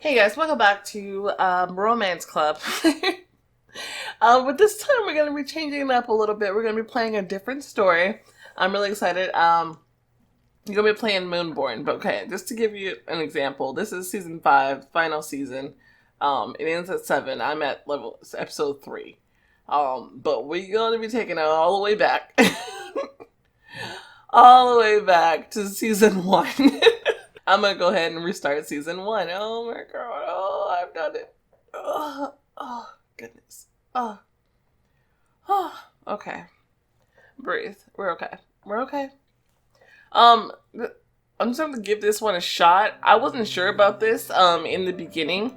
Hey guys, welcome back to Romance Club. But this time we're going to be changing it up a little bit. We're going to be playing a different story. I'm really excited. You're going to be playing Moonborn. But okay, just to give you an example, this is season 5, final season. It ends at 7. I'm at episode 3. But we're going to be taking it all the way back. All the way back to season 1. I'm gonna go ahead and restart season 1. Oh my god. Oh, I've done it. Oh goodness. Oh, okay. Breathe. We're okay. We're okay. I'm just gonna give this one a shot. I wasn't sure about this in the beginning.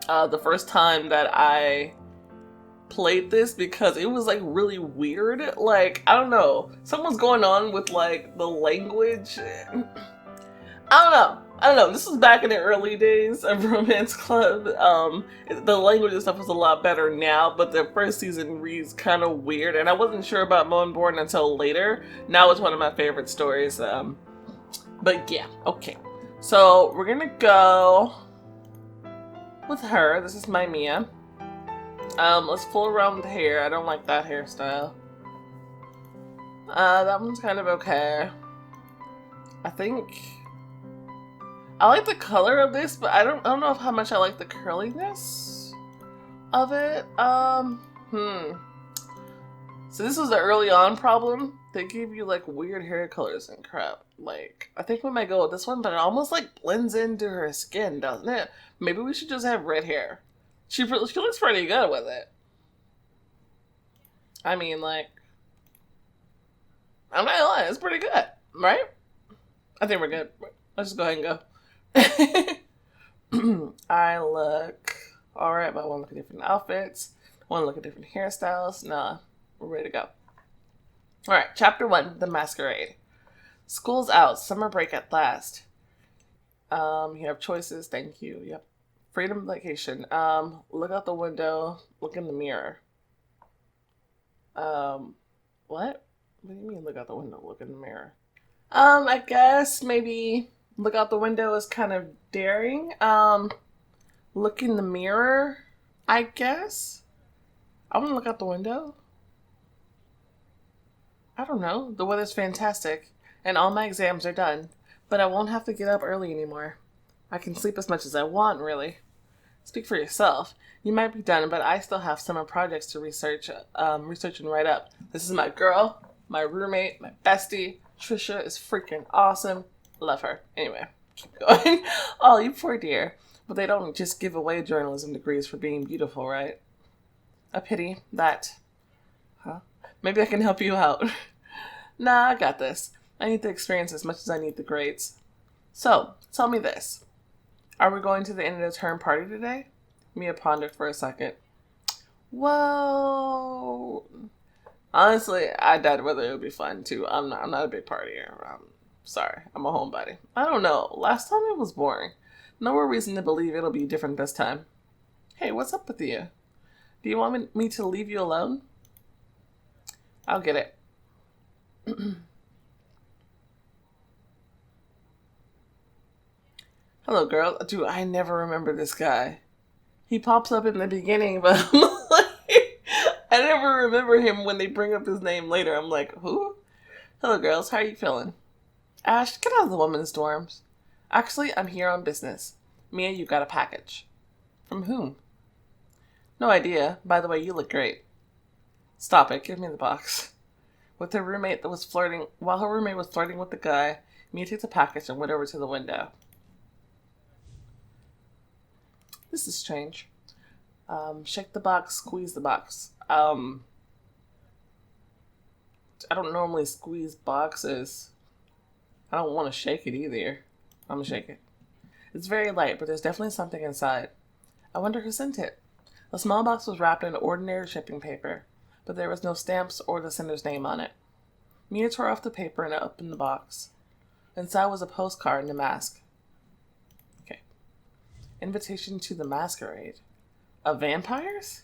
The first time that I played this because it was like really weird. Like, I don't know. Something's going on with like the language. I don't know. This was back in the early days of Romance Club. The language and stuff was a lot better now, but the first season reads kind of weird, and I wasn't sure about Moonborn until later. Now it's one of my favorite stories. But yeah, okay. So we're gonna go with her. This is my Mia. Let's fool around with the hair. I don't like that hairstyle. That one's kind of okay. I think I like the color of this, but I don't know how much I like the curliness of it. So this was the early on problem. They give you like weird hair colors and crap. Like, I think we might go with this one, but it almost like blends into her skin, doesn't it? Maybe we should just have red hair. She looks pretty good with it. I mean, like, I'm not gonna lie, it's pretty good, right? I think we're good. Let's just go ahead and go. I look alright, but I want to look at different outfits. I want to look at different hairstyles. Nah, we're ready to go. Alright, chapter 1, The Masquerade. School's out, summer break at last. You have choices, thank you. Yep. Freedom vacation. Look out the window, look in the mirror. What? What do you mean look out the window, look in the mirror? I guess maybe look out the window is kind of daring. Look in the mirror, I guess. I want to look out the window. I don't know. The weather's fantastic, and all my exams are done, but I won't have to get up early anymore. I can sleep as much as I want, really. Speak for yourself. You might be done, but I still have summer projects to research and write up. This is my girl, my roommate, my bestie. Trisha is freaking awesome. Love her. Anyway, keep going. Oh, you poor dear. But they don't just give away journalism degrees for being beautiful, right? A pity that. Huh? Maybe I can help you out. Nah, I got this. I need the experience as much as I need the grades. So, tell me this. Are we going to the end of the term party today? Mia pondered for a second. Whoa. Honestly, I doubt whether it would be fun too. I'm not a big partier. Sorry, I'm a homebody. I don't know. Last time it was boring. No more reason to believe it'll be different this time. Hey, what's up with you? Do you want me to leave you alone? I'll get it. Hello, girl. Dude, I never remember this guy. He pops up in the beginning, but I'm like, I never remember him when they bring up his name later. I'm like, who? Hello, girls. How are you feeling? Ash, get out of the women's dorms. Actually, I'm here on business. Mia, you got a package. From whom? No idea. By the way, you look great. Stop it. Give me the box. While her roommate was flirting with the guy, Mia took the package and went over to the window. This is strange. Shake the box, squeeze the box. I don't normally squeeze boxes. I don't want to shake it either. I'm gonna shake it. It's very light, but there's definitely something inside. I wonder who sent it. The small box was wrapped in ordinary shipping paper, but there was no stamps or the sender's name on it. Mia tore off the paper and opened the box. Inside was a postcard and a mask. Okay. Invitation to the masquerade. Of vampires?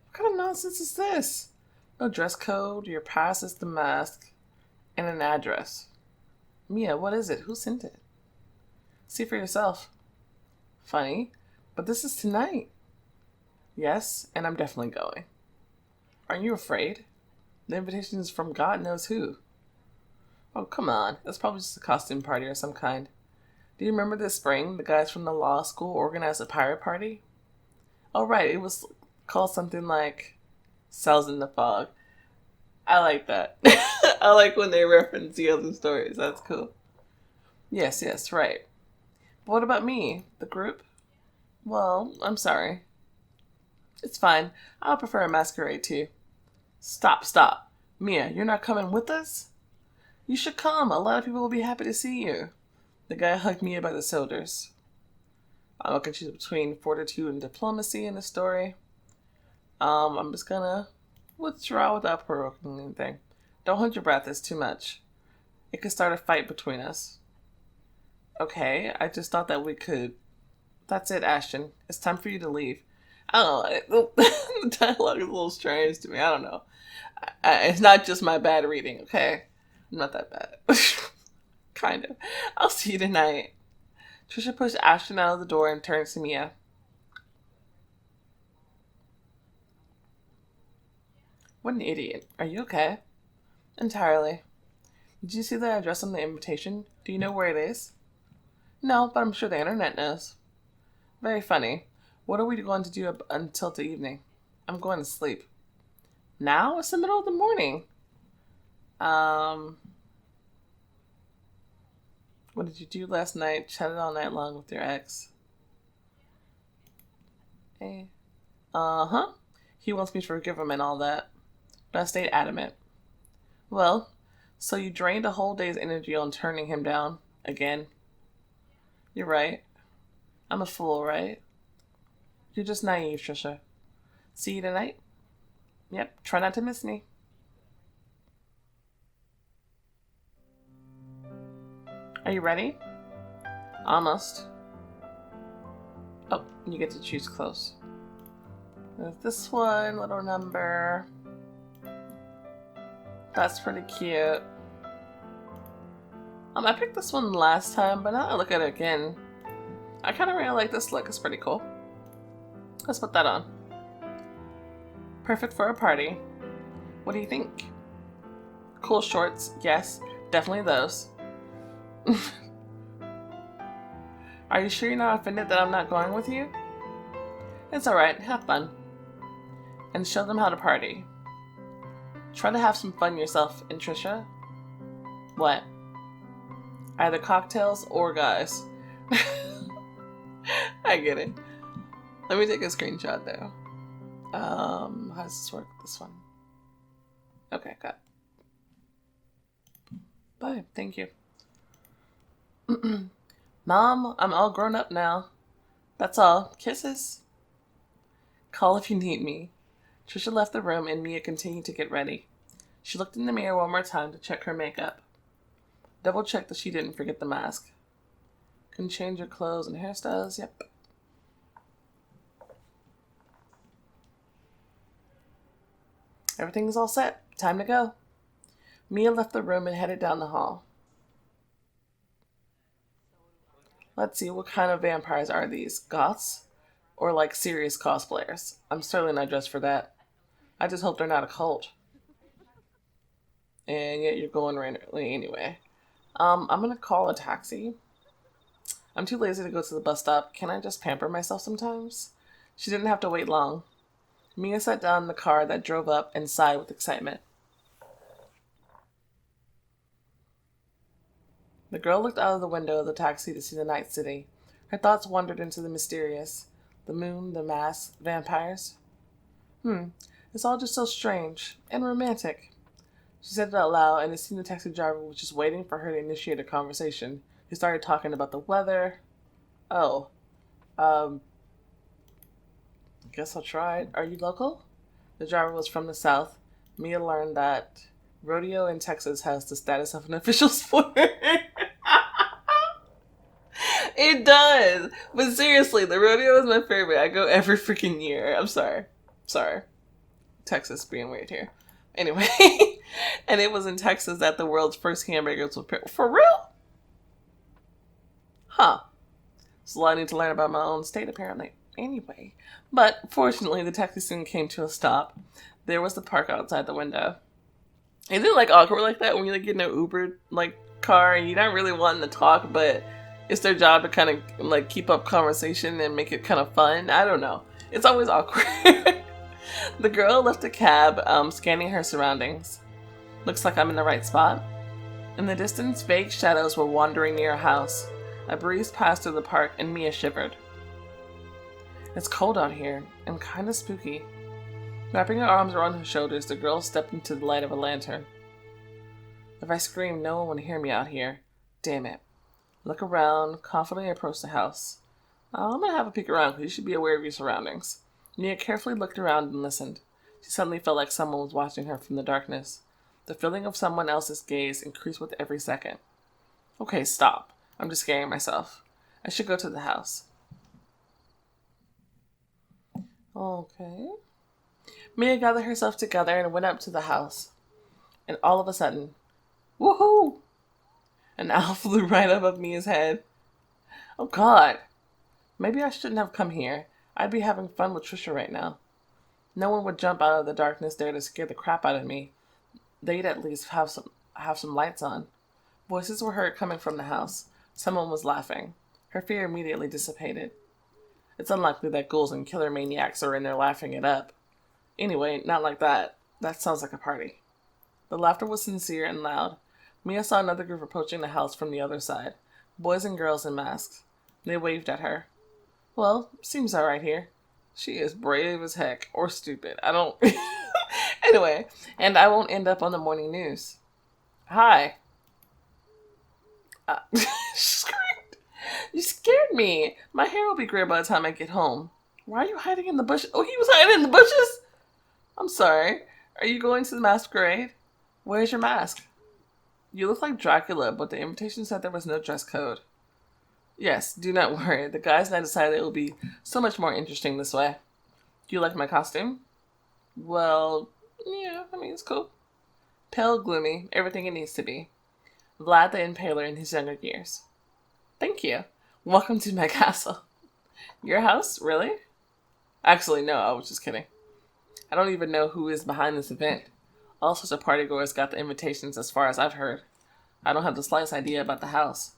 What kind of nonsense is this? No dress code, your pass is the mask, and an address. Mia, what is it? Who sent it? See for yourself. Funny, but this is tonight. Yes, and I'm definitely going. Aren't you afraid? The invitation is from God knows who. Oh, come on. It's probably just a costume party or some kind. Do you remember this spring the guys from the law school organized a pirate party? Oh, right. It was called something like Cells in the Fog. I like that. I like when they reference the other stories. That's cool. Yes, yes, right. But what about me? The group? Well, I'm sorry. It's fine. I'll prefer a masquerade too. Stop, stop. Mia, you're not coming with us? You should come. A lot of people will be happy to see you. The guy hugged Mia by the shoulders. I'm gonna choose between fortitude and diplomacy in the story. I'm just gonna withdraw without provoking anything. Don't hold your breath, it's too much. It could start a fight between us. Okay, I just thought that we could... That's it, Ashton. It's time for you to leave. I don't know. The dialogue is a little strange to me. I don't know. It's not just my bad reading, okay? I'm not that bad. Kind of. I'll see you tonight. Trisha pushed Ashton out of the door and turned to Mia. What an idiot. Are you okay? Entirely. Did you see the address on the invitation? Do you know where it is? No, but I'm sure the internet knows. Very funny. What are we going to do until the evening? I'm going to sleep. Now? It's the middle of the morning. What did you do last night? Chatted all night long with your ex. Hey. Uh-huh. He wants me to forgive him and all that. But I stayed adamant. Well, so you drained a whole day's energy on turning him down. Again. You're right. I'm a fool, right? You're just naive, Trisha. See you tonight? Yep, try not to miss me. Are you ready? Almost. Oh, you get to choose close. There's this one, little number. That's pretty cute. I picked this one last time, but now I look at it again. I kind of really like this look. It's pretty cool. Let's put that on. Perfect for a party. What do you think? Cool shorts. Yes, definitely those. Are you sure you're not offended that I'm not going with you? It's alright. Have fun. And show them how to party. Try to have some fun yourself, and Trisha. What? Either cocktails or guys. I get it. Let me take a screenshot though. How does this work? This one. Okay, got it. Bye. Thank you. Mom, I'm all grown up now. That's all. Kisses. Call if you need me. Trisha left the room and Mia continued to get ready. She looked in the mirror one more time to check her makeup. Double check that she didn't forget the mask. Can change your clothes and hairstyles. Yep. Everything's all set. Time to go. Mia left the room and headed down the hall. Let's see, what kind of vampires are these? Goths? Or like serious cosplayers? I'm certainly not dressed for that. I just hope they're not a cult. And yet you're going randomly anyway. I'm gonna call a taxi. I'm too lazy to go to the bus stop. Can I just pamper myself sometimes? She didn't have to wait long. Mia sat down in the car that drove up and sighed with excitement. The girl looked out of the window of the taxi to see the night city. Her thoughts wandered into the mysterious. The moon, the mask, vampires. It's all just so strange and romantic. She said it out loud, and it seemed the taxi driver was just waiting for her to initiate a conversation. He started talking about the weather. Oh, guess I'll try it. Are you local? The driver was from the south. Mia learned that rodeo in Texas has the status of an official sport. It does. But seriously, the rodeo is my favorite. I go every freaking year. I'm sorry. Texas being weird here. Anyway. And it was in Texas that the world's first hamburgers were prepared. For real? Huh. So I need to learn about my own state, apparently. Anyway. But fortunately, the taxi soon came to a stop. There was the park outside the window. Isn't it like awkward like that when you like get in an Uber like car and you're not really wanting to talk, but it's their job to kind of like keep up conversation and make it kind of fun? I don't know. It's always awkward. The girl left the cab, scanning her surroundings. Looks like I'm in the right spot. In the distance, vague shadows were wandering near a house. A breeze passed through the park and Mia shivered. It's cold out here and kind of spooky. Wrapping her arms around her shoulders, the girl stepped into the light of a lantern. If I scream, no one will hear me out here. Damn it. Look around, confidently approach the house. I'm gonna have a peek around because you should be aware of your surroundings. Mia carefully looked around and listened. She suddenly felt like someone was watching her from the darkness. The feeling of someone else's gaze increased with every second. Okay, stop. I'm just scaring myself. I should go to the house. Okay. Mia gathered herself together and went up to the house. And all of a sudden, woohoo! An owl flew right above Mia's head. Oh God. Maybe I shouldn't have come here. I'd be having fun with Trisha right now. No one would jump out of the darkness there to scare the crap out of me. They'd at least have some lights on. Voices were heard coming from the house. Someone was laughing. Her fear immediately dissipated. It's unlikely that ghouls and killer maniacs are in there laughing it up. Anyway, not like that. That sounds like a party. The laughter was sincere and loud. Mia saw another group approaching the house from the other side. Boys and girls in masks. They waved at her. Well, seems alright here. She is brave as heck. Or stupid. I don't... Anyway, and I won't end up on the morning news. Hi. She screamed. You scared me. My hair will be gray by the time I get home. Why are you hiding in the bushes? Oh, he was hiding in the bushes? I'm sorry. Are you going to the masquerade? Where's your mask? You look like Dracula, but the invitation said there was no dress code. Yes, do not worry. The guys and I decided it will be so much more interesting this way. Do you like my costume? Well, yeah, I mean, it's cool. Pale, gloomy, everything it needs to be. Vlad the Impaler in his younger years. Thank you. Welcome to my castle. Your house? Really? Actually, no, I was just kidding. I don't even know who is behind this event. All sorts of partygoers got the invitations as far as I've heard. I don't have the slightest idea about the house.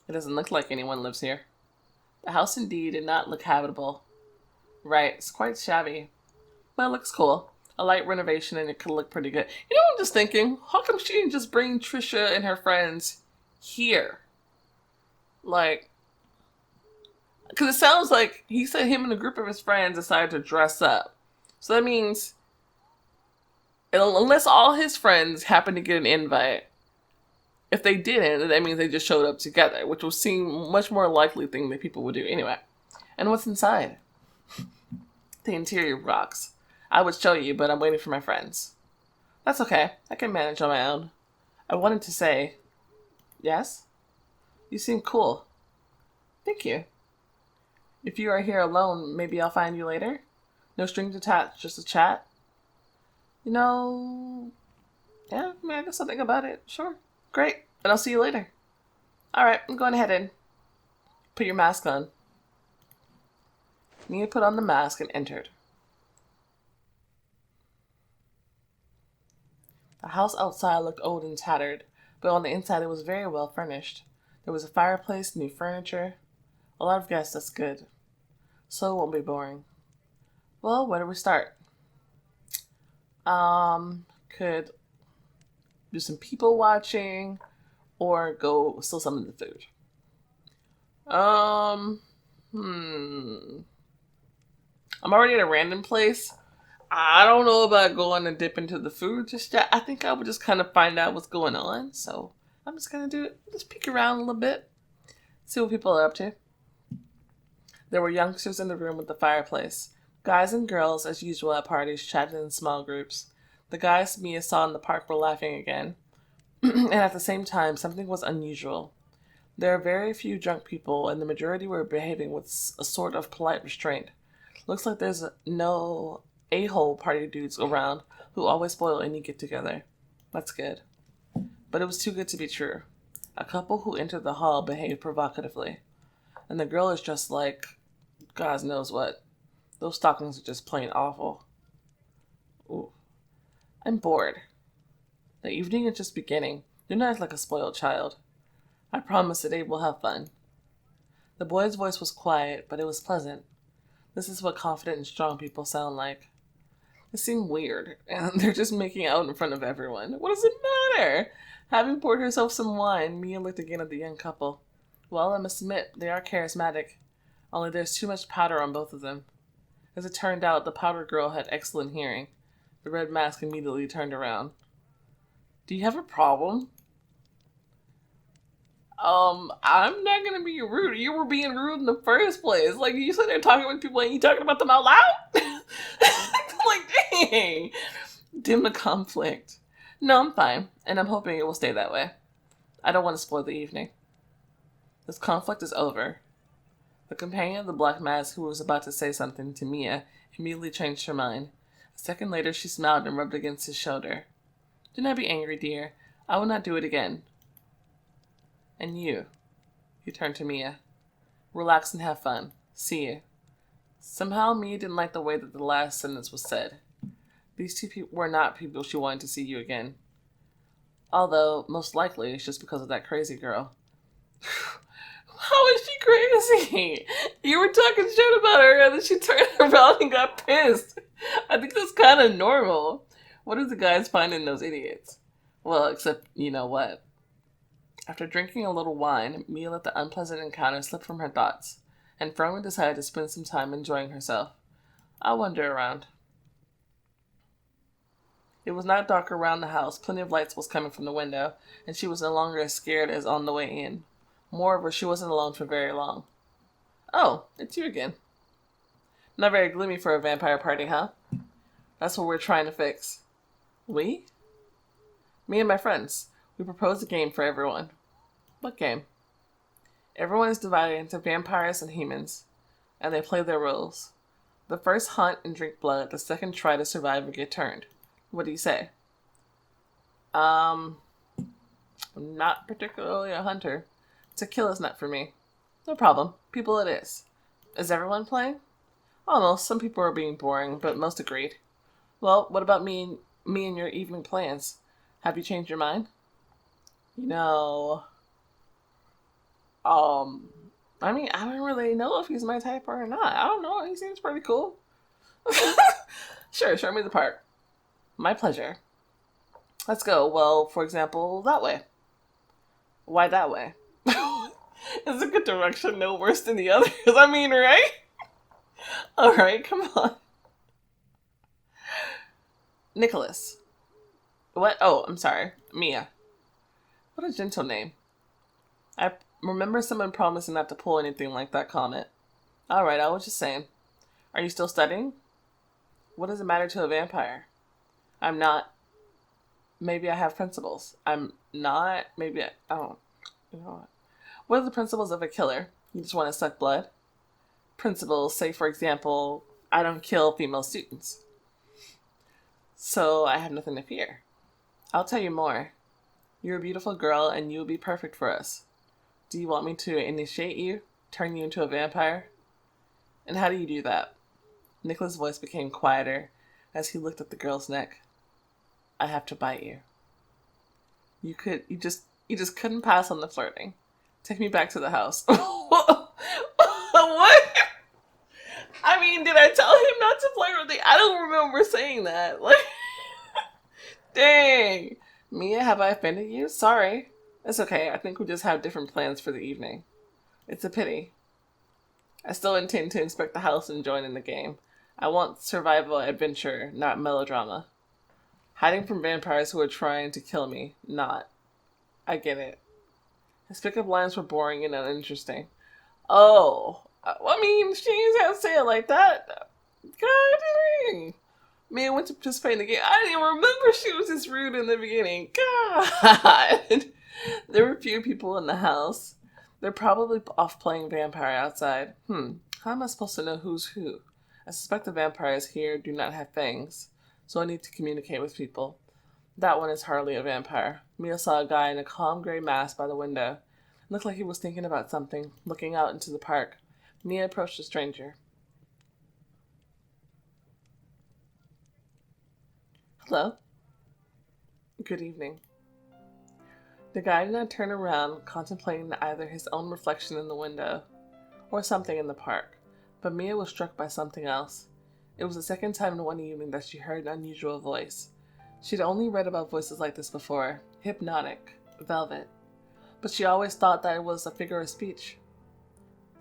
It doesn't look like anyone lives here. The house indeed did not look habitable. Right, it's quite shabby. But it looks cool. A light renovation and it could look pretty good. You know what I'm just thinking? How come she didn't just bring Trisha and her friends here? Like, because it sounds like he said him and a group of his friends decided to dress up. So that means, unless all his friends happen to get an invite, if they didn't, that means they just showed up together, which would seem much more likely thing that people would do. Anyway, and what's inside? The interior rocks. I would show you, but I'm waiting for my friends. That's okay. I can manage on my own. I wanted to say, yes? You seem cool. Thank you. If you are here alone, maybe I'll find you later? No strings attached, just a chat? You know, yeah, I mean, I guess I'll think about it. Sure. Great. And I'll see you later. Alright, I'm going ahead and put your mask on. Mia put on the mask and entered. The house outside looked old and tattered, but on the inside it was very well furnished. There was a fireplace, new furniture. A lot of guests, that's good. So it won't be boring. Well, where do we start? Could do some people watching or go steal some of the food. I'm already at a random place. I don't know about going and dip into the food just yet. I think I would just kind of find out what's going on. So I'm just going to do it. Just peek around a little bit. See what people are up to. There were youngsters in the room with the fireplace. Guys and girls, as usual at parties, chatted in small groups. The guys Mia saw in the park were laughing again. And at the same time, something was unusual. There are very few drunk people, and the majority were behaving with a sort of polite restraint. Looks like there's no a-hole party dudes around who always spoil any get-together. That's good. But it was too good to be true. A couple who entered the hall behaved provocatively. And the girl is just like, God knows what. Those stockings are just plain awful. Ooh. I'm bored. The evening is just beginning. Do not act like a spoiled child. I promise today we'll have fun. The boy's voice was quiet, but it was pleasant. This is what confident and strong people sound like. It seemed weird, and they're just making out in front of everyone. What does it matter? Having poured herself some wine, Mia looked again at the young couple. Well, I must admit, they are charismatic. Only there's too much powder on both of them. As it turned out, the powdered girl had excellent hearing. The red mask immediately turned around. Do you have a problem? I'm not gonna be rude. You were being rude in the first place. Like, you sit there talking with people and you talking about them out loud? Like, dang. Dim the conflict. No, I'm fine, and I'm hoping it will stay that way. I don't want to spoil the evening. This conflict is over. The companion of the black mask who was about to say something to Mia immediately changed her mind. A second later, she smiled and rubbed against his shoulder. Do not be angry, dear. I will not do it again. And you, he turned to Mia. Relax and have fun. See you. Somehow, Mia didn't like the way that the last sentence was said. These two people were not people she wanted to see you again. Although, most likely, it's just because of that crazy girl. How is she crazy? You were talking shit about her and then she turned around and got pissed. I think that's kind of normal. What do the guys find in those idiots? Well, except, you know what? After drinking a little wine, Mia let the unpleasant encounter slip from her thoughts, and firmly decided to spend some time enjoying herself. I'll wander around. It was not dark around the house. Plenty of lights was coming from the window, and she was no longer as scared as on the way in. Moreover, she wasn't alone for very long. Oh, it's you again. Not very gloomy for a vampire party, huh? That's what we're trying to fix. We? Me and my friends. We proposed a game for everyone. What game? Everyone is divided into vampires and humans, and they play their roles. The first hunt and drink blood, the second try to survive or get turned. What do you say? I'm not particularly a hunter. To kill is not for me. No problem. People it is. Is everyone playing? Almost. Some people are being boring, but most agreed. Well, what about me and your evening plans? Have you changed your mind? You know, I mean, I don't really know if he's my type or not. I don't know. He seems pretty cool. Sure, show me the park. My pleasure. Let's go. Well, for example, that way. Why that way? Is a good direction no worse than the others? I mean, right? Alright, come on. Nicholas. What? Oh, I'm sorry. Mia. What a gentle name. I remember someone promising not to pull anything like that comment. Alright, I was just saying. Are you still studying? What does it matter to a vampire? I'm not. Maybe I have principles. I'm not. Maybe I don't. You know what? What are the principles of a killer? You just want to suck blood? Principles, say for example, I don't kill female students. So I have nothing to fear. I'll tell you more. You're a beautiful girl and you will be perfect for us. Do you want me to initiate you? Turn you into a vampire? And how do you do that? Nicholas' voice became quieter as he looked at the girl's neck. I have to bite you. You just couldn't pass on the flirting. Take me back to the house. What? I mean, did I tell him not to flirt with me? I don't remember saying that. Like, dang. Mia, have I offended you? Sorry. It's okay. I think we just have different plans for the evening. It's a pity. I still intend to inspect the house and join in the game. I want survival adventure, not melodrama. Hiding from vampires who are trying to kill me, not. I get it. His pickup lines were boring and uninteresting. Oh, I mean, she didn't have to say it like that. God dang. Mia went to participate in the game. I didn't even remember she was this rude in the beginning. God. There were few people in the house. They're probably off playing vampire outside. How am I supposed to know who's who? I suspect the vampires here do not have fangs, so I need to communicate with people. That one is hardly a vampire. Mia saw a guy in a calm gray mask by the window. Looked like he was thinking about something, looking out into the park. Mia approached the stranger. Hello. Good evening. The guy did not turn around, contemplating either his own reflection in the window or something in the park, but Mia was struck by something else. It was the second time in one evening that she heard an unusual voice. She'd only read about voices like this before, hypnotic, velvet, but she always thought that it was a figure of speech.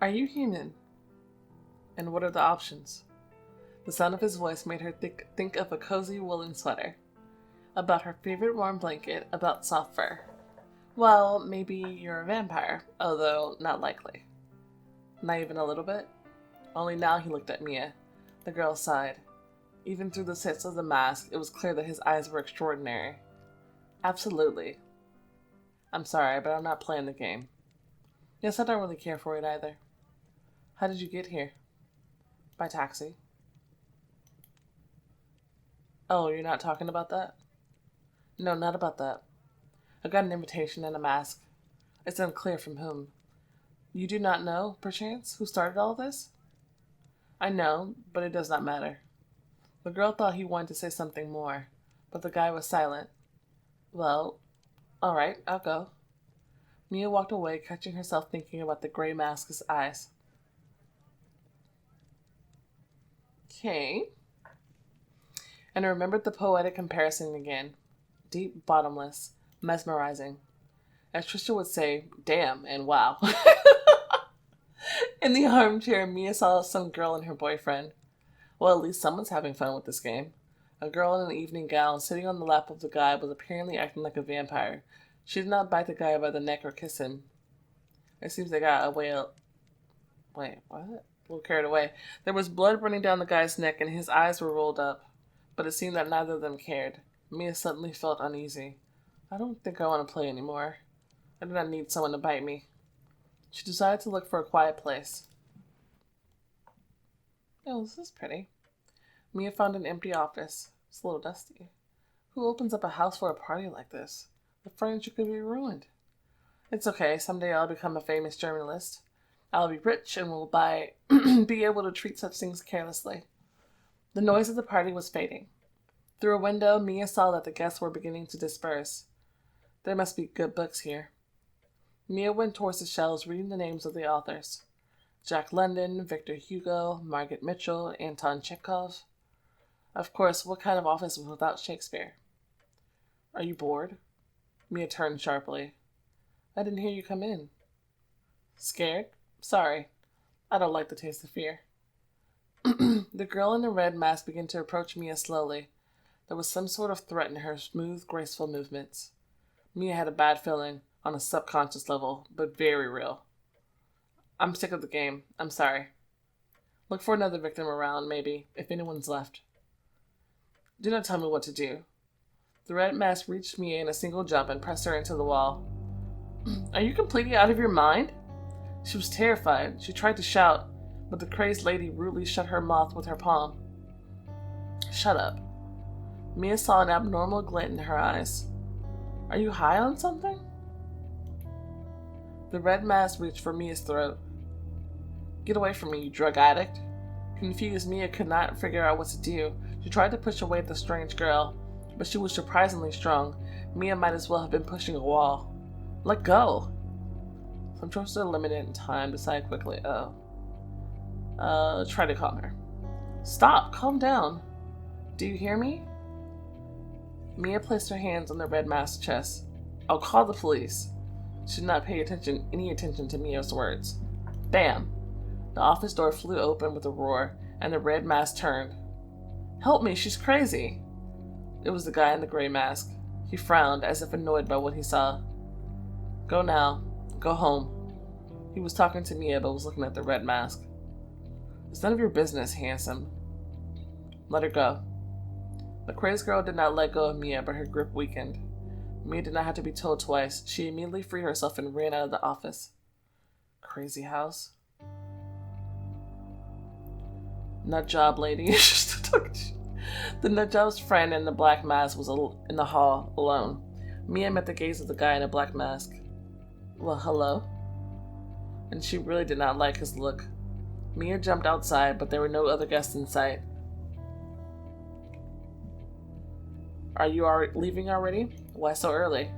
Are you human? And what are the options? The sound of his voice made her think of a cozy woolen sweater, about her favorite warm blanket, about soft fur. Well, maybe you're a vampire, although not likely. Not even a little bit? Only now he looked at Mia. The girl sighed. Even through the slits of the mask, it was clear that his eyes were extraordinary. Absolutely. I'm sorry, but I'm not playing the game. Yes, I don't really care for it either. How did you get here? By taxi. Oh, you're not talking about that? No, not about that. I got an invitation and a mask. It's unclear from whom. You do not know, perchance, who started all this? I know, but it does not matter. The girl thought he wanted to say something more, but the guy was silent. Well, all right, I'll go. Mia walked away, catching herself thinking about the gray mask's eyes. Okay. And I remembered the poetic comparison again. Deep, bottomless, mesmerizing. As Trisha would say, damn and wow. In the armchair, Mia saw some girl and her boyfriend. Well, at least someone's having fun with this game. A girl in an evening gown sitting on the lap of the guy was apparently acting like a vampire. She did not bite the guy by the neck or kiss him. It seems they got away. Wait, what? A little carried away. There was blood running down the guy's neck and his eyes were rolled up. But it seemed that neither of them cared. Mia suddenly felt uneasy. I don't think I want to play anymore. I do not need someone to bite me. She decided to look for a quiet place. Oh, this is pretty. Mia found an empty office. It's a little dusty. Who opens up a house for a party like this? The furniture could be ruined. It's okay. Someday I'll become a famous journalist. I'll be rich and will be able to treat such things carelessly. The noise of the party was fading. Through a window, Mia saw that the guests were beginning to disperse. There must be good books here. Mia went towards the shelves, reading the names of the authors. Jack London, Victor Hugo, Margaret Mitchell, Anton Chekhov. Of course, what kind of office was without Shakespeare? Are you bored? Mia turned sharply. I didn't hear you come in. Scared? Sorry. I don't like the taste of fear. The girl in the red mask began to approach Mia slowly. There was some sort of threat in her smooth, graceful movements. Mia had a bad feeling, on a subconscious level, but very real. I'm sick of the game. I'm sorry. Look for another victim around, maybe, if anyone's left. Do not tell me what to do. The red mask reached Mia in a single jump and pressed her into the wall. Are you completely out of your mind? She was terrified. She tried to shout, but the crazed lady rudely shut her mouth with her palm. Shut up. Mia saw an abnormal glint in her eyes. Are you high on something? The red mask reached for Mia's throat. Get away from me, you drug addict. Confused, Mia could not figure out what to do. She tried to push away the strange girl, but she was surprisingly strong. Mia might as well have been pushing a wall. Let go. Some choices are limited in time. Decide quickly. Try to calm her. Stop. Calm down. Do you hear me? Mia placed her hands on the red mask's chest. I'll call the police. She did not pay any attention to Mia's words. Bam! The office door flew open with a roar, and the red mask turned. Help me, she's crazy! It was the guy in the gray mask. He frowned, as if annoyed by what he saw. Go now. Go home. He was talking to Mia, but was looking at the red mask. It's none of your business, handsome. Let her go. The crazed girl did not let go of Mia, but her grip weakened. Mia did not have to be told twice. She immediately freed herself and ran out of the office. Crazy house. Nut job lady. The nut job's friend in the black mask was in the hall, alone. Mia met the gaze of the guy in a black mask. Well, hello? and she really did not like his look. Mia jumped outside, but there were no other guests in sight. Are you leaving already? Why so early?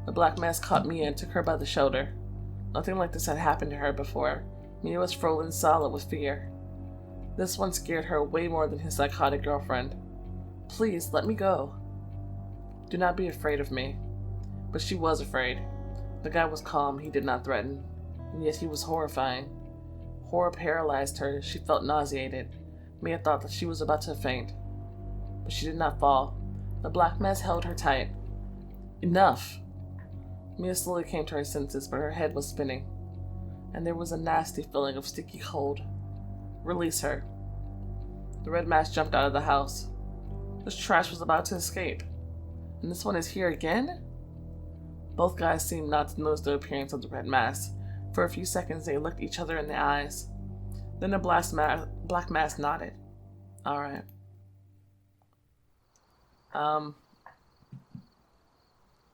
The black mask caught Mia and took her by the shoulder. Nothing like this had happened to her before. Mia was frozen solid with fear. This one scared her way more than his psychotic girlfriend. Please, let me go. Do not be afraid of me. But she was afraid. The guy was calm, he did not threaten. And yet he was horrifying. Horror paralyzed her, she felt nauseated. Mia thought that she was about to faint. But she did not fall. The black mask held her tight. Enough! Mia slowly came to her senses, but her head was spinning. And there was a nasty feeling of sticky cold. Release her. The red mask jumped out of the house. This trash was about to escape. And this one is here again? Both guys seemed not to notice the appearance of the red mask. For a few seconds they looked each other in the eyes. Then the black mask nodded. Alright.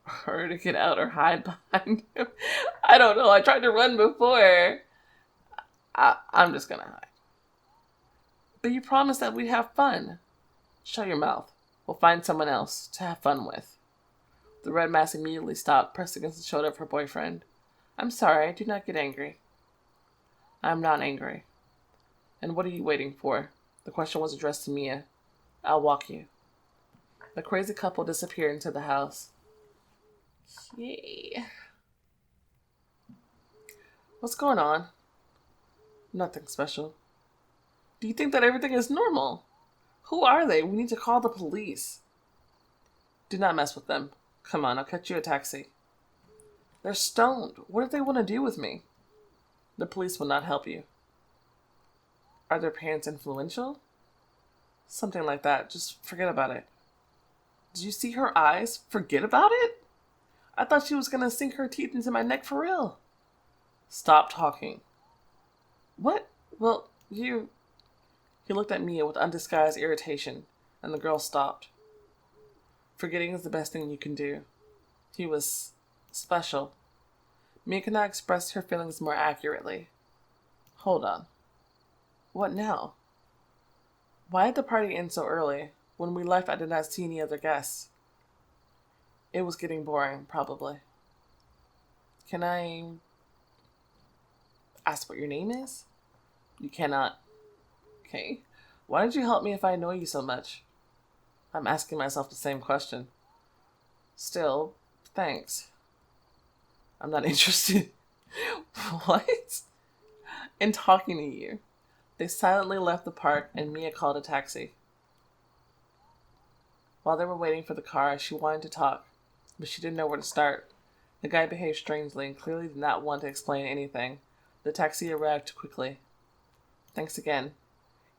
Her to get out or hide behind him. I don't know. I tried to run before. I'm just gonna hide. But you promised that we'd have fun. Shut your mouth. We'll find someone else to have fun with. The red mask immediately stopped, pressed against the shoulder of her boyfriend. I'm sorry, do not get angry. I'm not angry. And what are you waiting for? The question was addressed to Mia. I'll walk you. The crazy couple disappeared into the house. Yay. What's going on? Nothing special. Do you think that everything is normal? Who are they? We need to call the police. Do not mess with them. Come on, I'll catch you a taxi. They're stoned. What do they want to do with me? The police will not help you. Are their parents influential? Something like that. Just forget about it. Did you see her eyes? Forget about it? I thought she was going to sink her teeth into my neck for real. Stop talking. What? Well, you... He looked at Mia with undisguised irritation, and the girl stopped. Forgetting is the best thing you can do. He was special. Mia could not express her feelings more accurately. Hold on. What now? Why did the party end so early? When we left, I did not see any other guests. It was getting boring, probably. Can I ask what your name is? You cannot. Okay. Why did you help me if I annoy you so much? I'm asking myself the same question. Still, thanks. I'm not interested. What? In talking to you. They silently left the park and Mia called a taxi. While they were waiting for the car, she wanted to talk, but she didn't know where to start. The guy behaved strangely and clearly did not want to explain anything. The taxi arrived quickly. Thanks again.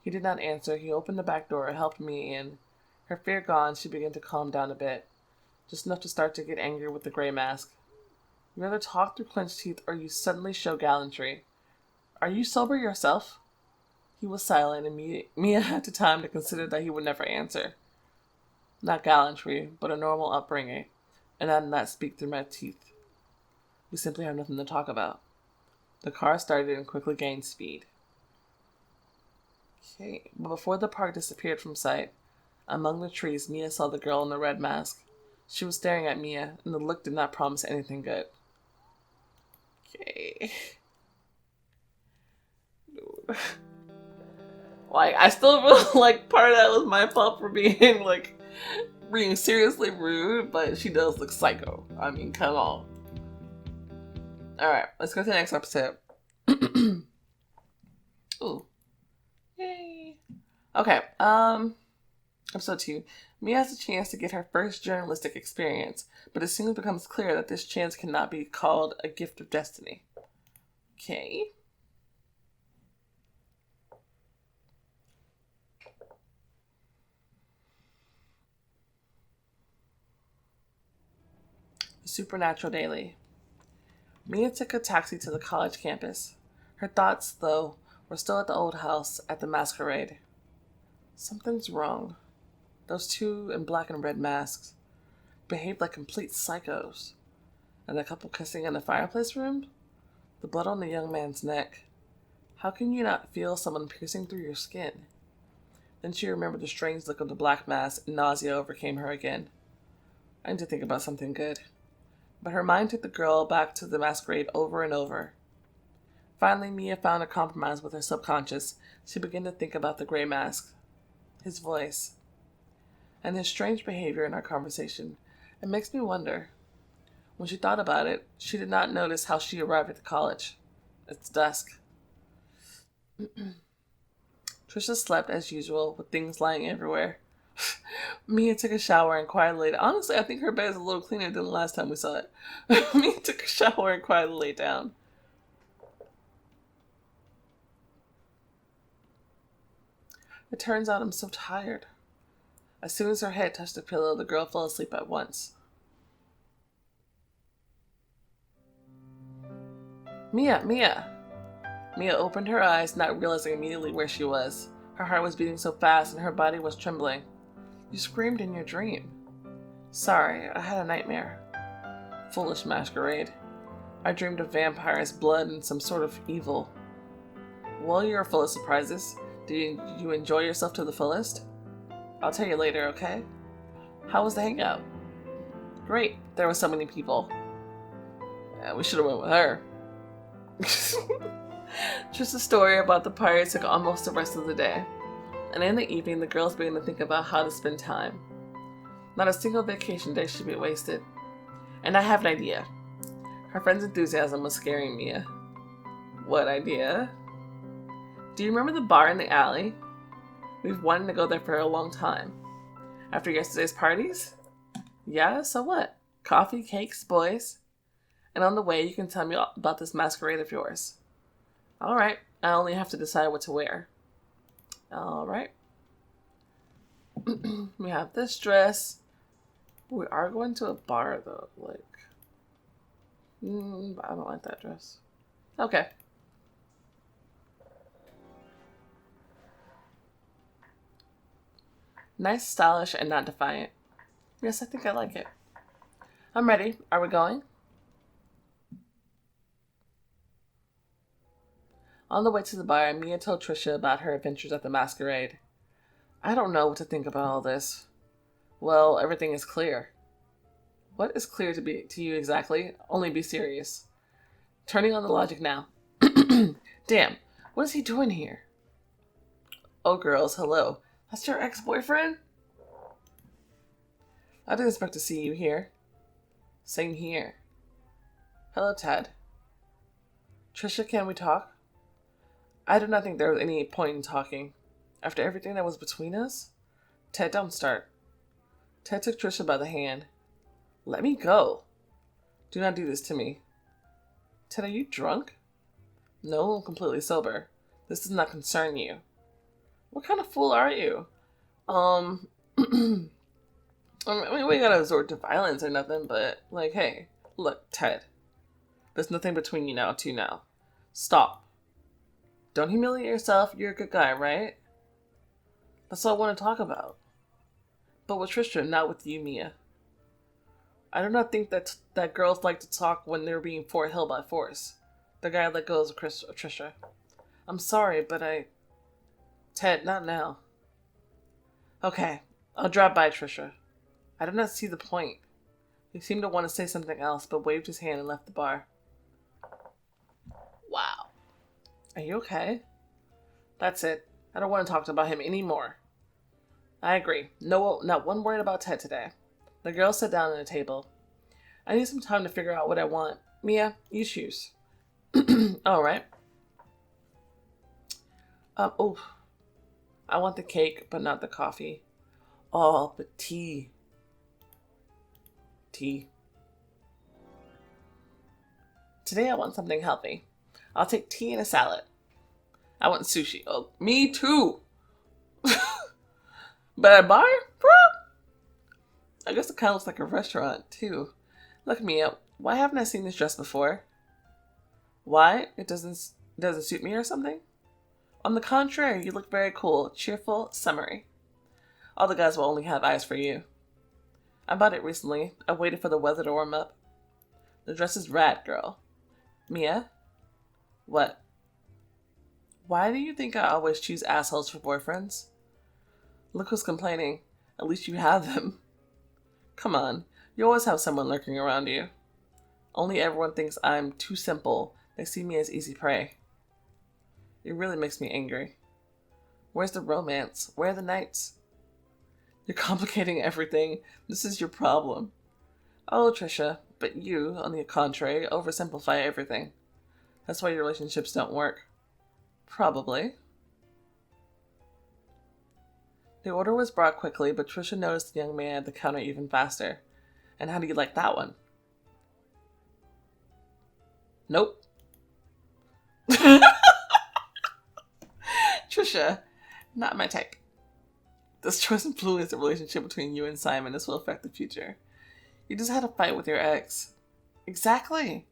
He did not answer. He opened the back door and helped Mia in. Her fear gone, she began to calm down a bit. Just enough to start to get angry with the gray mask. You rather talk through clenched teeth or you suddenly show gallantry. Are you sober yourself? He was silent and Mia had the time to consider that he would never answer. Not gallantry, but a normal upbringing. And I did not speak through my teeth. We simply have nothing to talk about. The car started and quickly gained speed. Okay, but before the park disappeared from sight, among the trees, Mia saw the girl in the red mask. She was staring at Mia, and the look did not promise anything good. Okay. Like, I still feel like part of that was my fault for being, like, being seriously rude, but she does look psycho. I mean, come on. Alright, let's go to the next episode. Ooh. Yay. Okay, episode 2. Mia has a chance to get her first journalistic experience, but it soon becomes clear that this chance cannot be called a gift of destiny. Okay. Supernatural Daily. Mia took a taxi to the college campus. Her thoughts, though, were still at the old house at the masquerade. Something's wrong. Those two in black and red masks behaved like complete psychos. And the couple kissing in the fireplace room? The blood on the young man's neck. How can you not feel someone piercing through your skin? Then she remembered the strange look of the black mass, and nausea overcame her again. I need to think about something good. But her mind took the girl back to the masquerade over and over. Finally, Mia found a compromise with her subconscious. She began to think about the gray mask, his voice, and his strange behavior in our conversation. It makes me wonder. When she thought about it, she did not notice how she arrived at the college. It's dusk. Trisha slept as usual, with things lying everywhere. Mia took a shower and quietly laid. Honestly, I think her bed is a little cleaner than the last time we saw it. Mia took a shower and quietly laid down. It turns out I'm so tired. As soon as her head touched the pillow, the girl fell asleep at once. Mia, Mia! Mia opened her eyes, not realizing immediately where she was. Her heart was beating so fast and her body was trembling. You screamed in your dream. Sorry, I had a nightmare. Foolish masquerade. I dreamed of vampires, blood, and some sort of evil. Well, you're full of surprises. Did you enjoy yourself to the fullest? I'll tell you later, okay? How was the hangout? Great. There were so many people. Yeah, we should have went with her. Just a story about the pirates took almost the rest of the day. And in the evening, the girls began to think about how to spend time. Not a single vacation day should be wasted. And I have an idea. Her friend's enthusiasm was scaring Mia. What idea? Do you remember the bar in the alley? We've wanted to go there for a long time. After yesterday's parties? Yeah, so what? Coffee, cakes, boys. And on the way, you can tell me all about this masquerade of yours. Alright, I only have to decide what to wear. Alright. We have this dress. We are going to a bar, though. Like, I don't like that dress. Okay. Nice, stylish, and not defiant. Yes, I think I like it. I'm ready. Are we going? On the way to the bar, Mia told Trisha about her adventures at the masquerade. I don't know what to think about all this. Well, everything is clear. What is clear to you exactly? Only be serious. Turning on the logic now. Damn, what is he doing here? Oh, girls, hello. That's your ex-boyfriend? I didn't expect to see you here. Same here. Hello, Ted. Trisha, can we talk? I do not think there was any point in talking. After everything that was between us? Ted, don't start. Ted took Trisha by the hand. Let me go. Do not do this to me. Ted, are you drunk? No, I'm completely sober. This does not concern you. What kind of fool are you? I mean, we gotta resort to violence or nothing, but, like, hey, look, Ted. There's nothing between you now, two now. Stop. Don't humiliate yourself, you're a good guy, right? That's all I want to talk about. But with Trisha, not with you, Mia. I do not think that girls like to talk when they're being held by force. The guy let go of Trisha. I'm sorry, but Ted, not now. Okay, I'll drop by, Trisha. I do not see the point. He seemed to want to say something else, but waved his hand and left the bar. Wow. Are you okay? That's it. I don't want to talk about him anymore. I agree. No, not one word about Ted today. The girls sat down at a table. I need some time to figure out what I want. Mia, you choose. Alright. I want the cake, but not the coffee. Oh, but tea. Tea. Today I want something healthy. I'll take tea and a salad. I want sushi. Oh, me too. But at a bar? Bro? I guess it kind of looks like a restaurant, too. Look me up. Why haven't I seen this dress before? Why? It doesn't suit me or something? On the contrary, you look very cool, cheerful, summery. All the guys will only have eyes for you. I bought it recently. I waited for the weather to warm up. The dress is rad, girl. Mia? What? Why do you think I always choose assholes for boyfriends? Look who's complaining. At least you have them. Come on, you always have someone lurking around you. Only everyone thinks I'm too simple. They see me as easy prey. It really makes me angry. Where's the romance? Where are the nights? You're complicating everything. This is your problem. Oh, Trisha, but you, on the contrary, oversimplify everything. That's why your relationships don't work. Probably. The order was brought quickly, but Trisha noticed the young man at the counter even faster. And how do you like that one? Nope. Trisha, not my type. This choice influenced the relationship between you and Simon. This will affect the future. You just had a fight with your ex. Exactly.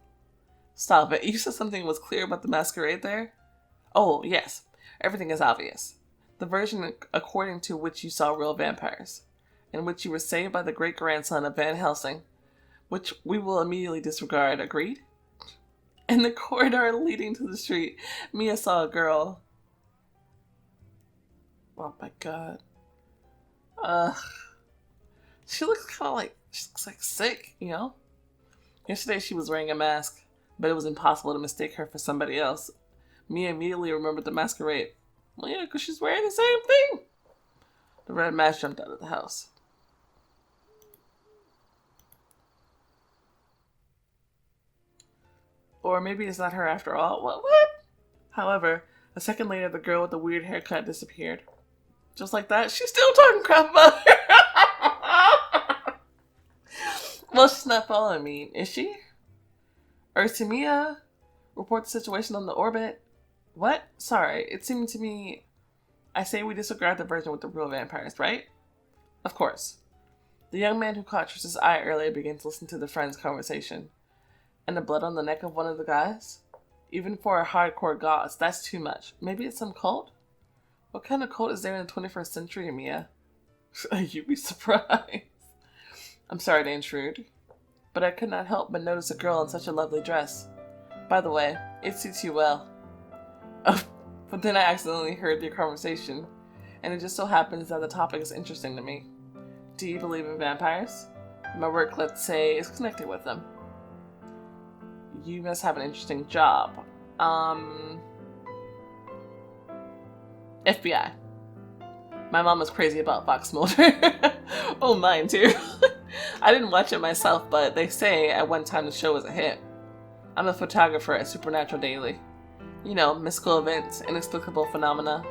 Stop it. You said something was clear about the masquerade there? Oh, yes. Everything is obvious. The version according to which you saw real vampires, in which you were saved by the great-grandson of Van Helsing, which we will immediately disregard. Agreed? In the corridor leading to the street, Mia saw a girl. Oh my god. She looks like sick, you know? Yesterday she was wearing a mask, but it was impossible to mistake her for somebody else. Mia immediately remembered the masquerade. Well, yeah, because she's wearing the same thing. The red mask jumped out of the house. Or maybe it's not her after all. What? However, a second later, the girl with the weird haircut disappeared. Just like that, she's still talking crap about her. Well, she's not following me, is she? Mia, report the situation on the orbit. What? Sorry, it seemed to me... I say we disregard the version with the real vampires, right? Of course. The young man who caught Trisha's eye earlier began to listen to the friends' conversation. And the blood on the neck of one of the guys? Even for a hardcore goth, that's too much. Maybe it's some cult? What kind of cult is there in the 21st century, Mia? You'd be surprised. I'm sorry to intrude, but I could not help but notice a girl in such a lovely dress. By the way, it suits you well. Oh, but then I accidentally heard your conversation, and it just so happens that the topic is interesting to me. Do you believe in vampires? My work, let's say, is connected with them. You must have an interesting job. FBI. My mom was crazy about Fox Mulder. Oh, mine too. I didn't watch it myself, but they say at one time the show was a hit. I'm a photographer at Supernatural Daily. You know, mystical events, inexplicable phenomena.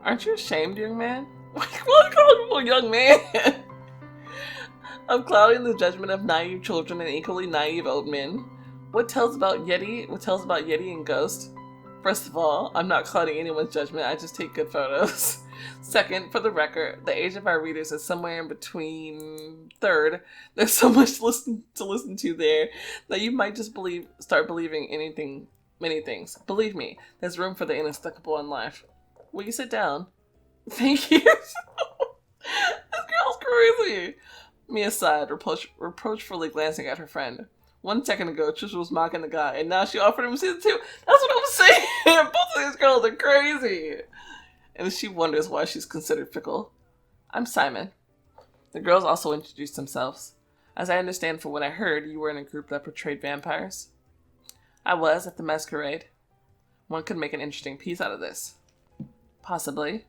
Aren't you ashamed, young man? Why call people young man? Of clouding the judgment of naive children and equally naive old men. What tells about Yeti and Ghost? First of all, I'm not clouding anyone's judgment, I just take good photos. Second, for the record, the age of our readers is somewhere in between. Third, there's so much to listen to there that you might just start believing many things. Believe me, there's room for the inexplicable in life. Will you sit down? Thank you. This girl's crazy. Mia sighed, reproachfully glancing at her friend. 1 second ago, Trisha was mocking the guy, and now she offered him season 2. That's what I'm saying. Both of these girls are crazy. And she wonders why she's considered fickle. I'm Simon. The girls also introduced themselves. As I understand from what I heard, you were in a group that portrayed vampires. I was at the masquerade. One could make an interesting piece out of this. Possibly.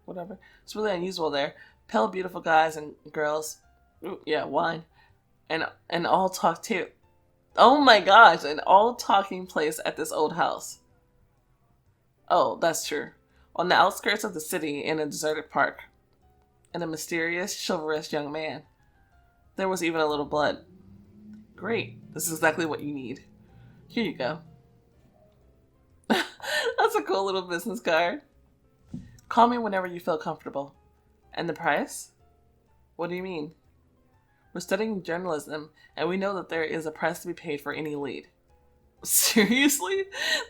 Whatever. It's really unusual there. Pale, beautiful guys and girls. Ooh, yeah, wine. And all talk too. Oh my gosh, an all talking place at this old house. Oh, that's true. On the outskirts of the city in a deserted park. And a mysterious, chivalrous young man. There was even a little blood. Great. This is exactly what you need. Here you go. That's a cool little business card. Call me whenever you feel comfortable. And the price? What do you mean? We're studying journalism, and we know that there is a price to be paid for any lead. Seriously?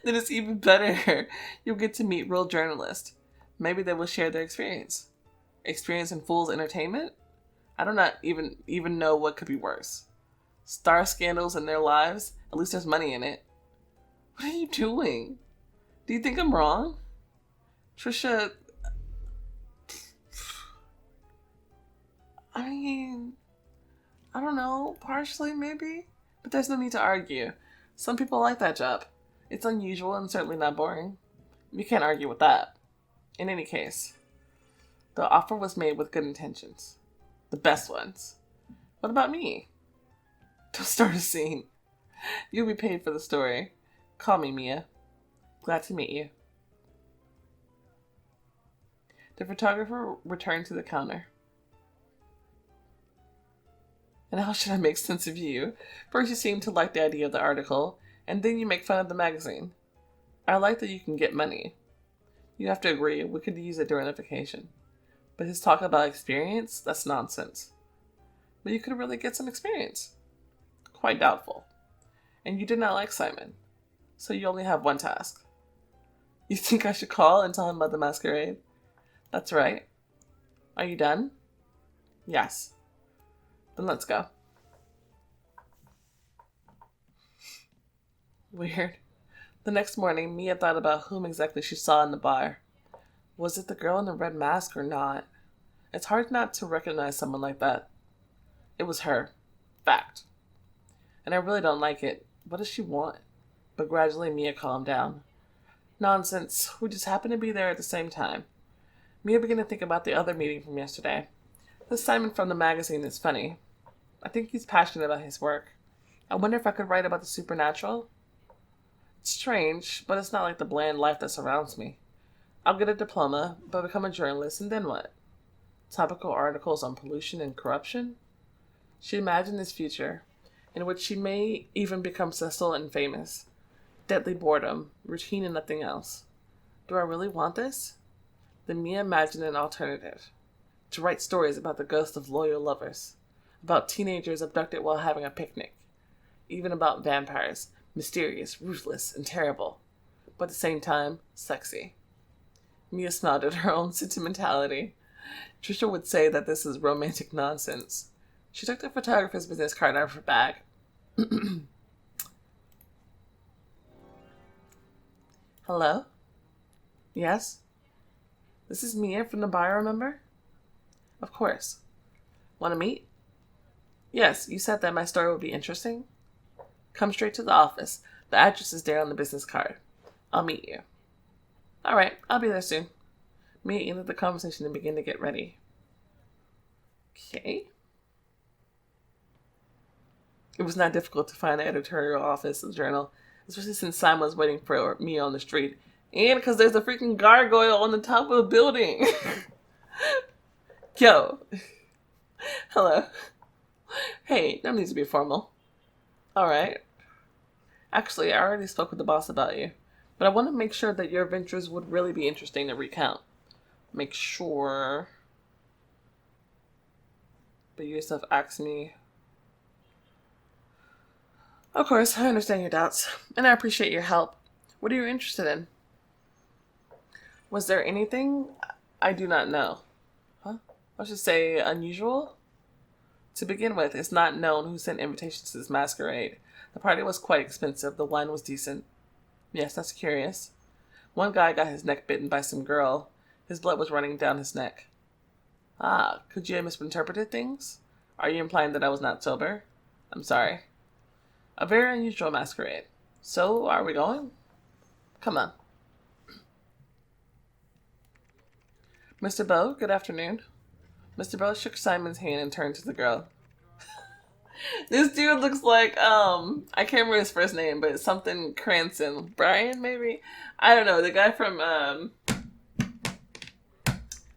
Then it's even better. You'll get to meet real journalists. Maybe they will share their experience. Experience in Fool's entertainment? I do not even know what could be worse. Star scandals in their lives, at least there's money in it. What are you doing? Do you think I'm wrong? Trisha, I mean, I don't know, partially maybe? But there's no need to argue. Some people like that job. It's unusual and certainly not boring. You can't argue with that. In any case, the offer was made with good intentions. The best ones. What about me? Don't start a scene. You'll be paid for the story. Call me, Mia. Glad to meet you. The photographer returned to the counter. And how should I make sense of you? First you seem to like the idea of the article, and then you make fun of the magazine. I like that you can get money. You have to agree, we could use it during the vacation. But his talk about experience, that's nonsense. But you could really get some experience. Quite doubtful. And you did not like Simon. So you only have one task. You think I should call and tell him about the masquerade? That's right. Are you done? Yes. Then let's go. Weird. The next morning, Mia thought about whom exactly she saw in the bar. Was it the girl in the red mask or not? It's hard not to recognize someone like that. It was her. Fact. And I really don't like it. What does she want? But gradually Mia calmed down. Nonsense. We just happened to be there at the same time. Mia began to think about the other meeting from yesterday. This Simon from the magazine is funny. I think he's passionate about his work. I wonder if I could write about the supernatural? It's strange, but it's not like the bland life that surrounds me. I'll get a diploma, but become a journalist, and then what? Topical articles on pollution and corruption? She imagined this future, in which she may even become successful and famous. Deadly boredom, routine and nothing else. Do I really want this? Then Mia imagined an alternative. To write stories about the ghosts of loyal lovers. About teenagers abducted while having a picnic. Even about vampires, mysterious, ruthless, and terrible. But at the same time, sexy. Mia smiled at her own sentimentality. Trisha would say that this is romantic nonsense. She took the photographer's business card out of her bag. Hello? Yes? This is Mia from the bar, remember? Of course. Want to meet? Yes, you said that my story would be interesting. Come straight to the office. The address is there on the business card. I'll meet you. All right, I'll be there soon. Mia ended the conversation and began to get ready. Okay. It was not difficult to find the editorial office of the journal, especially since Simon was waiting for Mia on the street, and because there's a freaking gargoyle on the top of a building. Yo. Hello. Hey, no need to be formal. Alright. Actually, I already spoke with the boss about you, but I want to make sure that your adventures would really be interesting to recount. Make sure. But you yourself asked me. Of course, I understand your doubts, and I appreciate your help. What are you interested in? Was there anything? I do not know. Huh? I should say unusual? To begin with, it's not known who sent invitations to this masquerade. The party was quite expensive. The wine was decent. Yes, that's curious. One guy got his neck bitten by some girl. His blood was running down his neck. Ah, could you have misinterpreted things? Are you implying that I was not sober? I'm sorry. A very unusual masquerade. So, are we going? Come on. Mr. Bow, good afternoon. Mr. Bow shook Simon's hand and turned to the girl. This dude looks like, I can't remember his first name, but it's something Cranston. Brian, maybe? I don't know. The guy from,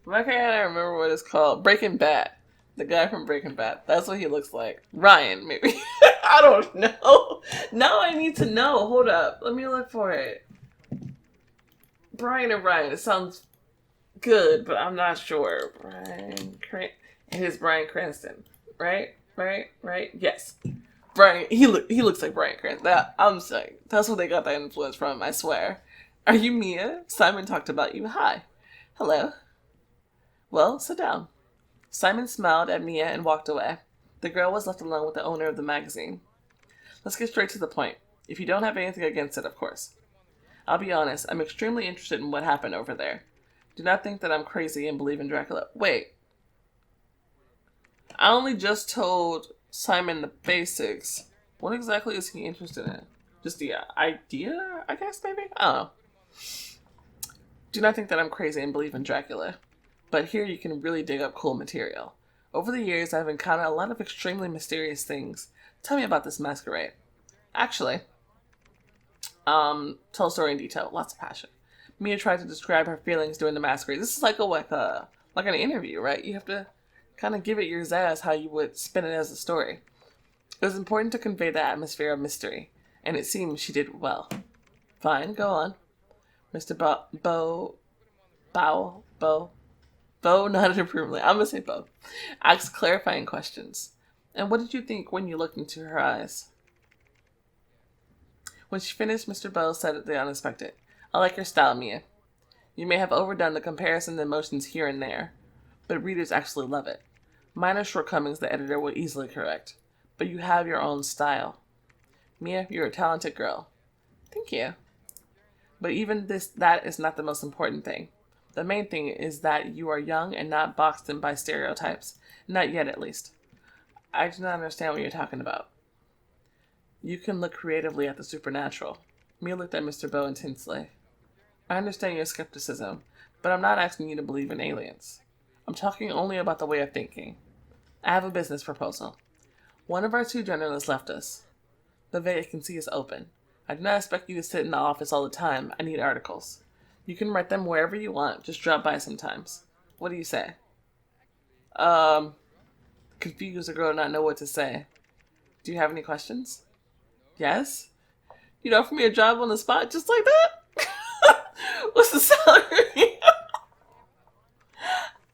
why can't I remember what it's called? Breaking Bad. The guy from Breaking Bad. That's what he looks like. Ryan, maybe. I don't know. Now I need to know. Hold up. Let me look for it. Brian and Ryan. It sounds good, but I'm not sure. It is Bryan Cranston. Right? Yes. Brian. He looks like Bryan Cranston. I'm saying. That's where they got that influence from, I swear. Are you Mia? Simon talked about you. Hi. Hello. Well, sit down. Simon smiled at Mia and walked away. The girl was left alone with the owner of the magazine. Let's get straight to the point. If you don't have anything against it, of course. I'll be honest, I'm extremely interested in what happened over there. Do not think that I'm crazy and believe in Dracula. Wait. I only just told Simon the basics. What exactly is he interested in? Just the idea, I guess, maybe? I don't know. Do not think that I'm crazy and believe in Dracula. But here you can really dig up cool material. Over the years, I've encountered a lot of extremely mysterious things. Tell me about this masquerade. Actually, tell a story in detail. Lots of passion. Mia tried to describe her feelings during the masquerade. This is like an interview, right? You have to kind of give it your zazz how you would spin it as a story. It was important to convey the atmosphere of mystery, and it seems she did well. Fine, go on. Mr. Bo nodded approvingly. I'm gonna say Bo. Asked clarifying questions. And what did you think when you looked into her eyes? When she finished, Mr. Bo said the unexpected. I like your style, Mia. You may have overdone the comparison emotions here and there, but readers actually love it. Minor shortcomings the editor would easily correct, but you have your own style. Mia, you're a talented girl. Thank you. But even that is not the most important thing. The main thing is that you are young and not boxed in by stereotypes. Not yet, at least. I do not understand what you're talking about. You can look creatively at the supernatural. Mia looked at Mr. Bo intensely. I understand your skepticism, but I'm not asking you to believe in aliens. I'm talking only about the way of thinking. I have a business proposal. One of our 2 journalists left us. The vacancy is open. I do not expect you to sit in the office all the time. I need articles. You can write them wherever you want. Just drop by sometimes. What do you say? Confused, the girl did not know what to say. Do you have any questions? Yes? You'd offer me a job on the spot just like that? What's the salary?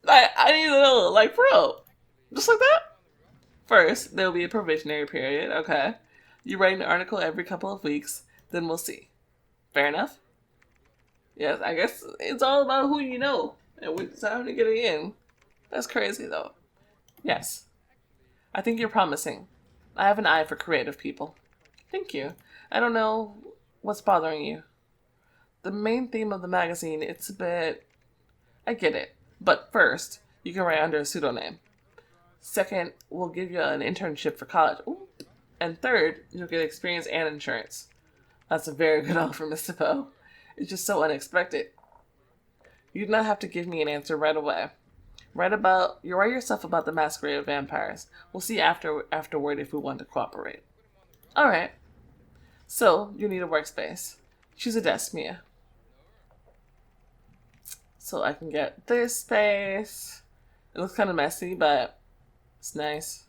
I need to know, like, bro. Just like that? First, there will be a probationary period, okay? You write an article every couple of weeks, then we'll see. Fair enough? Yes, I guess it's all about who you know, and we decided to get it in. That's crazy, though. Yes. I think you're promising. I have an eye for creative people. Thank you. I don't know what's bothering you. The main theme of the magazine, it's a bit... I get it. But first, you can write under a pseudonym. Second, we'll give you an internship for college. Ooh. And third, you'll get experience and insurance. That's a very good offer, Mr. Poe. It's just so unexpected. You do not have to give me an answer right away. Write yourself about the masquerade of vampires. We'll see afterward if we want to cooperate. Alright. So, you need a workspace. Choose a desk, Mia. So I can get this space. It looks kind of messy, but it's nice.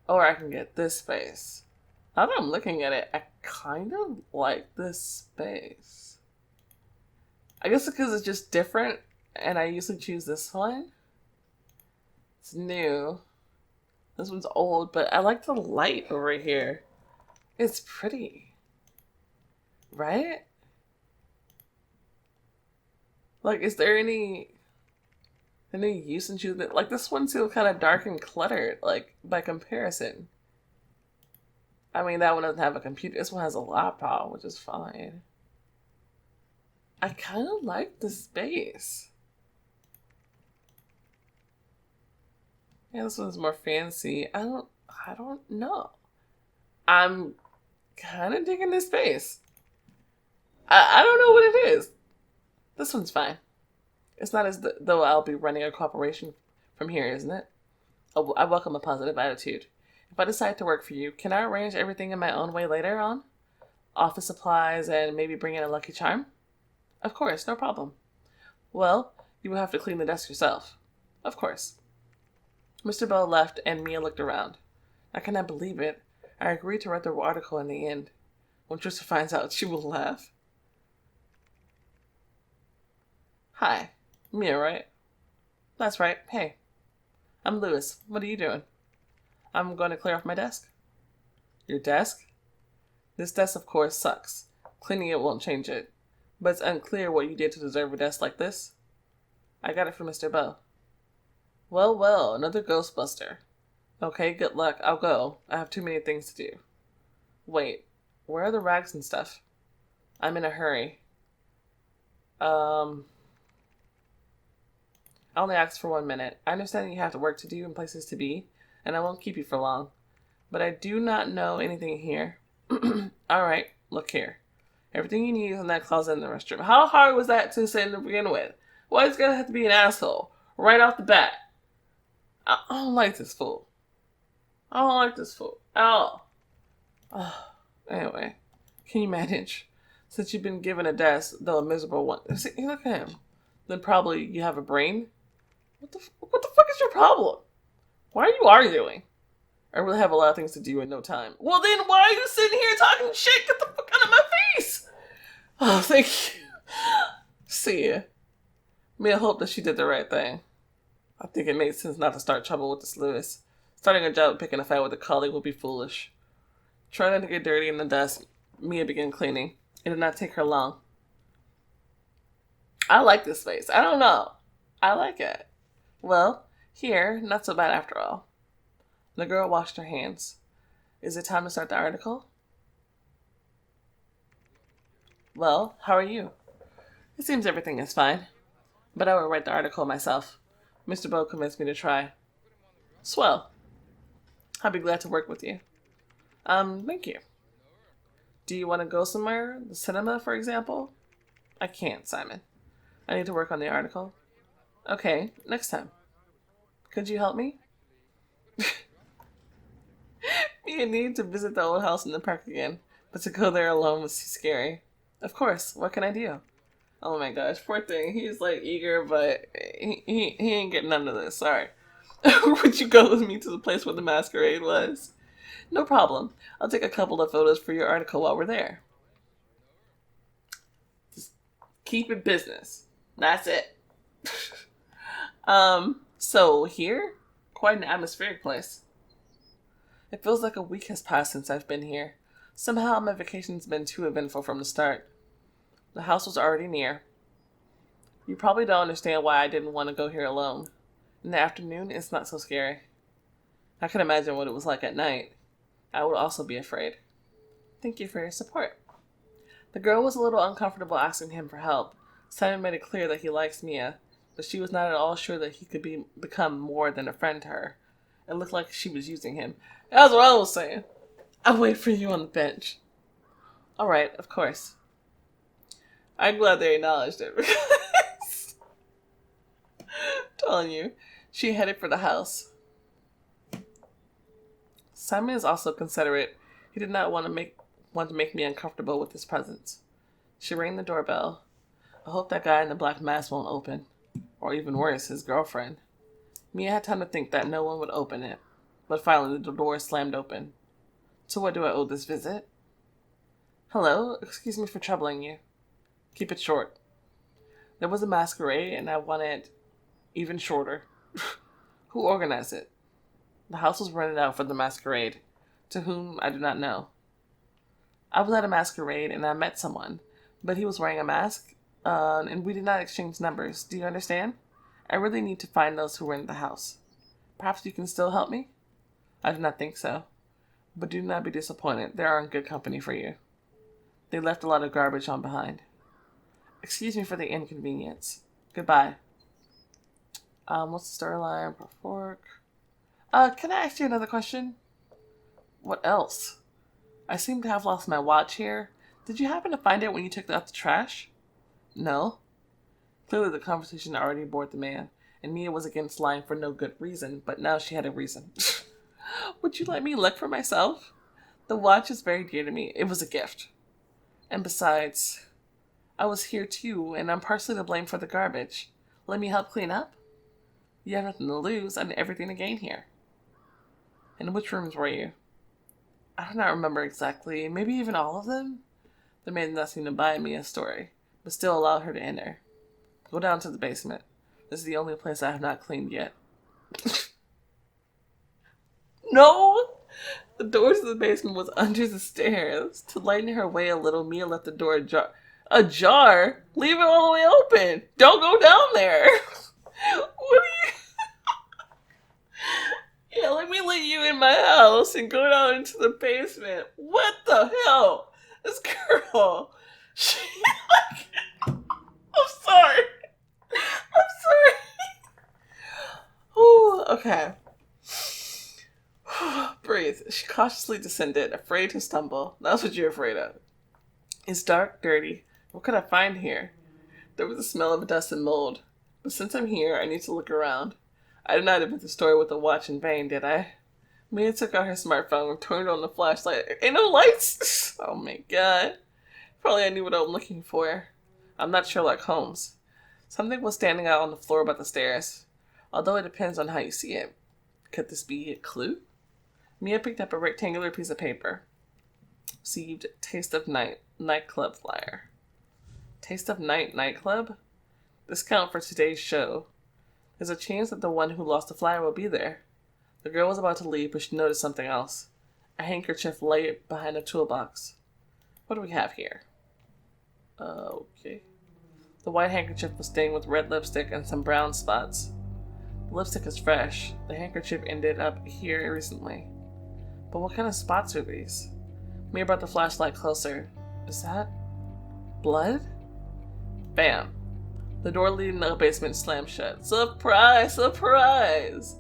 Or I can get this space. Now that I'm looking at it, I kind of like this space. I guess because it's just different, and I usually choose this one. It's new. This one's old, but I like the light over here. It's pretty. Right? Like, is there any use in choosing it? Like, this one feels kind of dark and cluttered, like, by comparison. I mean, that one doesn't have a computer. This one has a laptop, which is fine. I kind of like the space. Yeah, this one's more fancy. I don't know. I'm kind of digging this space. I don't know what it is. This one's fine. It's not as though I'll be running a corporation from here, isn't it? I welcome a positive attitude. If I decide to work for you, can I arrange everything in my own way later on? Office supplies and maybe bring in a lucky charm? Of course, no problem. Well, you will have to clean the desk yourself. Of course. Mr. Bell left and Mia looked around. I cannot believe it. I agreed to write the article in the end. When Trista finds out, she will laugh. Hi. Mia, right? That's right. Hey. I'm Lewis. What are you doing? I'm going to clear off my desk. Your desk? This desk, of course, sucks. Cleaning it won't change it. But it's unclear what you did to deserve a desk like this. I got it from Mr. Bell. Well, well, another Ghostbuster. Okay, good luck. I'll go. I have too many things to do. Wait, where are the rags and stuff? I'm in a hurry. I only asked for 1 minute. I understand you have to work to do and places to be, and I won't keep you for long. But I do not know anything here. Alright, look here. Everything you need is in that closet in the restroom. How hard was that to say to begin with? Why is it gonna have to be an asshole? Right off the bat. I don't like this fool. I don't like this fool at all. Oh, anyway, can you manage? Since you've been given a desk, though a miserable one. See, look at him. Then probably you have a brain? What the fuck is your problem? Why are you arguing? I really have a lot of things to do in no time. Well then, why are you sitting here talking shit? Get the fuck out of my face! Oh, thank you. See ya. Mia hoped that she did the right thing. I think it made sense not to start trouble with this Lewis. Starting a job picking a fight with a colleague would be foolish. Trying not to get dirty in the dust, Mia began cleaning. It did not take her long. I like this face. I don't know. I like it. Well, here, not so bad after all. The girl washed her hands. Is it time to start the article? Well, how are you? It seems everything is fine. But I will write the article myself. Mr. Bow convinced me to try. Swell. I'll be glad to work with you. Thank you. Do you want to go somewhere? The cinema, for example? I can't, Simon. I need to work on the article. Okay, next time. Could you help me? Me and need to visit the old house in the park again, but to go there alone was too scary. Of course, what can I do? Oh my gosh, poor thing. He's like eager, but he ain't getting none of this. Sorry. Would you go with me to the place where the masquerade was? No problem. I'll take a couple of photos for your article while we're there. Just keep it business. That's it. So here? Quite an atmospheric place. It feels like a week has passed since I've been here. Somehow my vacation's been too eventful from the start. The house was already near. You probably don't understand why I didn't want to go here alone. In the afternoon, it's not so scary. I can imagine what it was like at night. I would also be afraid. Thank you for your support. The girl was a little uncomfortable asking him for help. Simon made it clear that he likes Mia, but she was not at all sure that he could become more than a friend to her. It looked like she was using him. That's what I was saying. I'll wait for you on the bench. Alright, of course. I'm glad they acknowledged it because telling you, she headed for the house. Simon is also considerate. He did not want to make me uncomfortable with his presence. She rang the doorbell. I hope that guy in the black mask won't open. Or even worse, his girlfriend. Mia had time to think that no one would open it. But finally the door slammed open. To what do I owe this visit? Hello, excuse me for troubling you. Keep it short. There was a masquerade and I wanted even shorter. Who organized it? The house was rented out for the masquerade. To whom, I do not know. I was at a masquerade and I met someone, but he was wearing a mask, and we did not exchange numbers. Do you understand? I really need to find those who were in the house. Perhaps you can still help me? I do not think so. But do not be disappointed. They are in good company for you. They left a lot of garbage on behind. Excuse me for the inconvenience. Goodbye. What's the storyline? Fork. Can I ask you another question? What else? I seem to have lost my watch here. Did you happen to find it when you took it out the trash? No. Clearly the conversation already bored the man, and Mia was against lying for no good reason, but now she had a reason. Would you let me look for myself? The watch is very dear to me. It was a gift. And besides, I was here too, and I'm partially to blame for the garbage. Let me help clean up? You have nothing to lose and everything to gain here. In which rooms were you? I do not remember exactly. Maybe even all of them? The man did not seem to buy me a story, but still allowed her to enter. Go down to the basement. This is the only place I have not cleaned yet. No! The doors to the basement was under the stairs. To lighten her way a little, Mia left the door ajar. Ajar? Leave it all the way open! Don't go down there! What are you... in my house and go down into the basement. What the hell? This girl. She I'm sorry. I'm sorry. Ooh, okay. Breathe. She cautiously descended, afraid to stumble. That's what you're afraid of. It's dark, dirty. What could I find here? There was the smell of dust and mold. But since I'm here, I need to look around. I did not admit the story with the watch in vain, did I? Mia took out her smartphone and turned on the flashlight. Ain't no lights! Oh my god. Probably I knew what I'm looking for. I'm not Sherlock Holmes. Something was standing out on the floor by the stairs. Although it depends on how you see it. Could this be a clue? Mia picked up a rectangular piece of paper. Received Taste of Night nightclub flyer. Taste of Night nightclub? Discount for today's show. There's a chance that the one who lost the flyer will be there. The girl was about to leave, but she noticed something else. A handkerchief lay behind a toolbox. What do we have here? Okay. The white handkerchief was stained with red lipstick and some brown spots. The lipstick is fresh. The handkerchief ended up here recently. But what kind of spots are these? Mia brought the flashlight closer. Is that blood? Bam. The door leading to the basement slammed shut. Surprise! Surprise!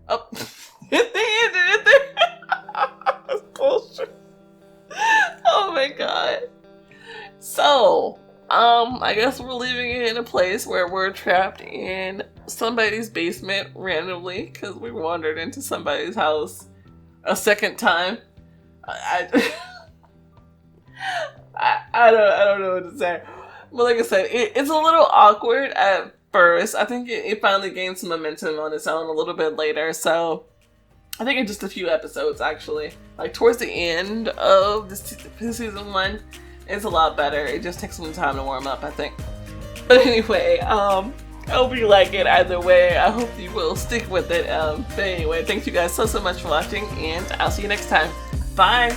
Oh, they ended it there. That's bullshit. Oh my god. So, I guess we're leaving it in a place where we're trapped in somebody's basement randomly because we wandered into somebody's house a second time. I don't know what to say. But like I said, it's a little awkward at first. I think it finally gained some momentum on its own a little bit later. So I think in just a few episodes, actually, like towards the end of this season 1, it's a lot better. It just takes some time to warm up, I think. But anyway, I hope you like it either way. I hope you will stick with it. But anyway, thanks you guys so much for watching, and I'll see you next time. Bye!